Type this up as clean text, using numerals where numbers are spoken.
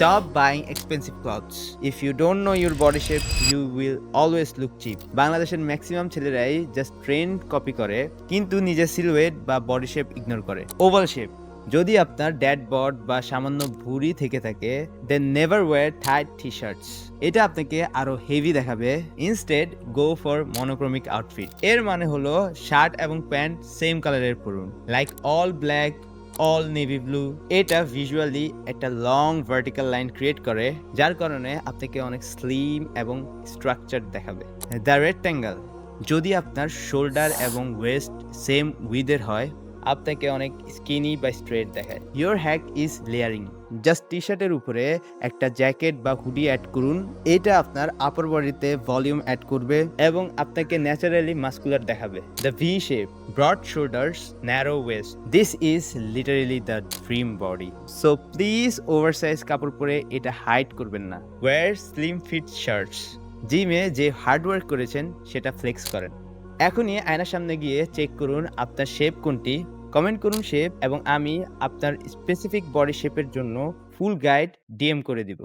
Stop buying expensive clothes. If you don't know your body shape, you will always look cheap. বাংলাদেশের maximum ছেলেরাই just trend copy করে কিন্তু নিজের silhouette বা body shape ignore করে। Oval shape, যদি আপনার ড্যাড বড বা সামান্য ভুঁড়ি থেকে থাকে, then never wear tight T shirts. এটা আপনাকে আরো হেভি দেখাবে। Instead go for monochromic outfit. এর মানে হলো শার্ট এবং প্যান্ট সেম কালারের পরুন, like all black, all navy blue. এটা ভিজুয়ালি একটা লং ভার্টিক্যাল লাইন ক্রিয়েট করে, যার কারণে আপনাকে অনেক স্লিম এবং স্ট্রাকচার দেখাবে। দ্য রেক্ট্যাঙ্গেল, যদি আপনার শোল্ডার এবং ওয়েস্ট সেম উইথের হয়, আপনাকে অনেক স্কিনি বা স্ট্রেট দেখায়। Your hack is layering. Just টি শার্টের উপরে একটা জ্যাকেট বা হুডি অ্যাড করুন। এটা আপনার আপার বডিতে ভলিউম অ্যাড করবে এবং আপনাকে ন্যাচারালি মাস্কুলার দেখাবে। The V shape, broad shoulders, narrow waist, this is literally the dream body. So please oversize কাপড় পরে এটা হাইড করবেন না। Wear slim fit shirts. জিমে যে হার্ডওয়ার্ক করেছেন সেটা ফ্লেক্স করেন। এখনই আয়নার সামনে গিয়ে চেক করুন আপনার শেপ কোনটি, কমেন্ট করুন শেপ, এবং আমি আপনার স্পেসিফিক বডি শেপের জন্য ফুল গাইড ডিএম করে দিব।